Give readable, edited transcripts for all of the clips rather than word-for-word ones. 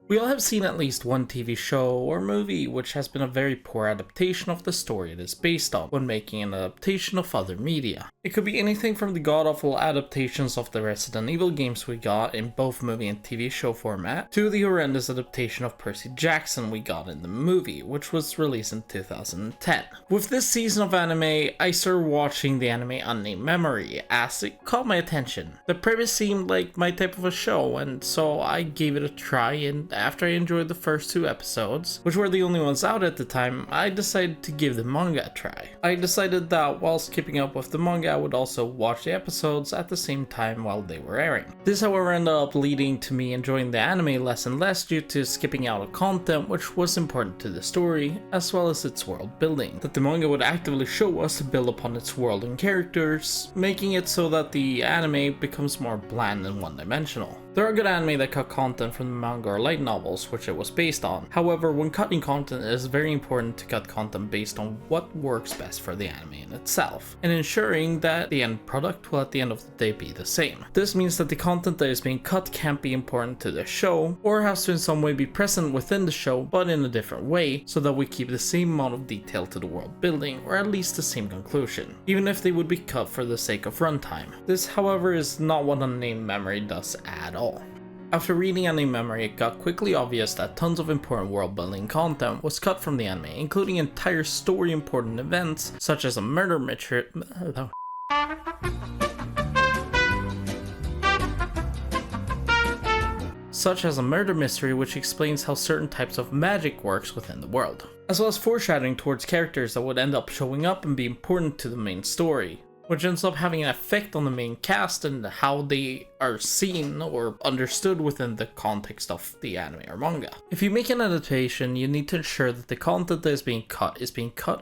We all have seen at least one TV show or movie which has been a very poor adaptation of the story it is based on when making an adaptation of other media. It could be anything from the god-awful adaptations of the Resident Evil games we got in both movie and TV show format, to the horrendous adaptation of Percy Jackson we got in the movie, which was released in 2010. With this season of anime, I started watching the anime Unnamed Memory as it caught my attention. The premise seemed like my type of a show, and so I gave it a try, and after I enjoyed the first 2 episodes, which were the only ones out at the time, I decided to give the manga a try. I decided that whilst keeping up with the manga, I would also watch the episodes at the same time while they were airing. This however ended up leading to me enjoying the anime less and less due to skipping out of content which was important to the story, as well as its world building, that the manga would actively show us to build upon its world and characters, making it so that the anime becomes more bland and one-dimensional. There are good anime that cut content from the manga or light novels which it was based on. However, when cutting content, it is very important to cut content based on what works best for the anime in itself, and ensuring that the end product will at the end of the day be the same. This means that the content that is being cut can't be important to the show, or has to in some way be present within the show but in a different way, so that we keep the same amount of detail to the world building, or at least the same conclusion, even if they would be cut for the sake of runtime. This however is not what Unnamed Memory does at all. After reading Unnamed Memory, it got quickly obvious that tons of important world-building content was cut from the anime, including entire story-important events, such as a murder mystery which explains how certain types of magic works within the world, as well as foreshadowing towards characters that would end up showing up and be important to the main story, which ends up having an effect on the main cast and how they are seen or understood within the context of the anime or manga. If you make an adaptation, you need to ensure that the content that is being cut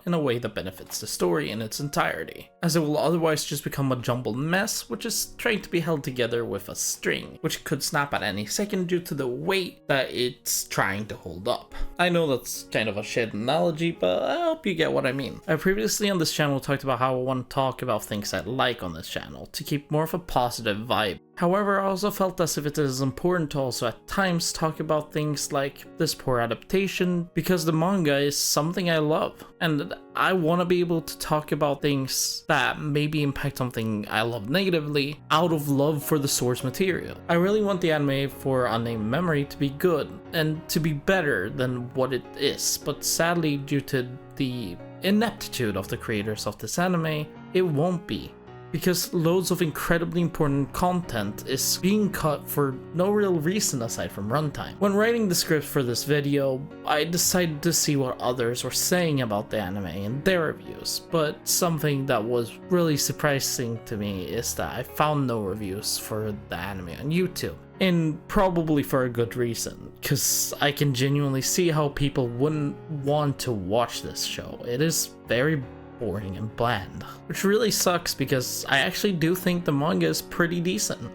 in a way that benefits the story in its entirety, as it will otherwise just become a jumbled mess which is trying to be held together with a string, which could snap at any second due to the weight that it's trying to hold up. I know that's kind of a shit analogy, but I hope you get what I mean. I previously on this channel talked about how I want to talk about things I like on this channel to keep more of a positive vibe. However, I also felt as if it is important to also at times talk about things like this poor adaptation, because the manga is something I love, and I want to be able to talk about things that maybe impact something I love negatively out of love for the source material. I really want the anime for Unnamed Memory to be good, and to be better than what it is, but sadly due to the ineptitude of the creators of this anime, it won't be. Because loads of incredibly important content is being cut for no real reason aside from runtime. When writing the script for this video, I decided to see what others were saying about the anime and their reviews, but something that was really surprising to me is that I found no reviews for the anime on YouTube. And probably for a good reason, because I can genuinely see how people wouldn't want to watch this show. It is very boring and bland, which really sucks because I actually do think the manga is pretty decent.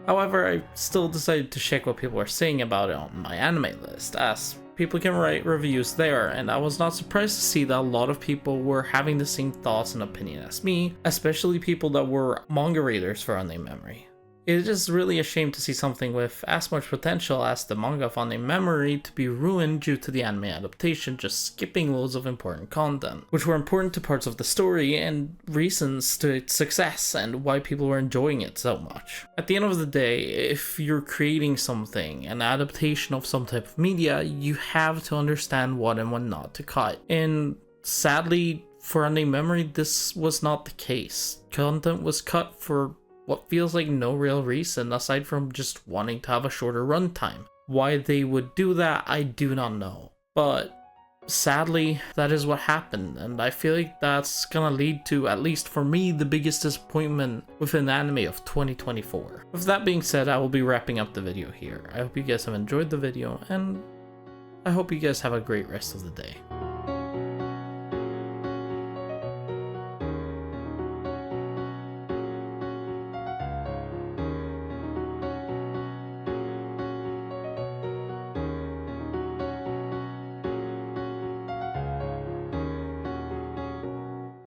However, I still decided to check what people are saying about it on my anime list, as people can write reviews there, and I was not surprised to see that a lot of people were having the same thoughts and opinion as me, especially people that were manga readers for Unnamed Memory. It is really a shame to see something with as much potential as the manga of Unnamed Memory to be ruined due to the anime adaptation just skipping loads of important content, which were important to parts of the story and reasons to its success and why people were enjoying it so much. At the end of the day, if you're creating something, an adaptation of some type of media, you have to understand what and what not to cut. And sadly, for Unnamed Memory, this was not the case. Content was cut for what feels like no real reason aside from just wanting to have a shorter runtime. Why they would do that, I do not know. But sadly, that is what happened, and I feel like that's gonna lead to, at least for me, the biggest disappointment within the anime of 2024. With that being said, I will be wrapping up the video here. I hope you guys have enjoyed the video, and I hope you guys have a great rest of the day.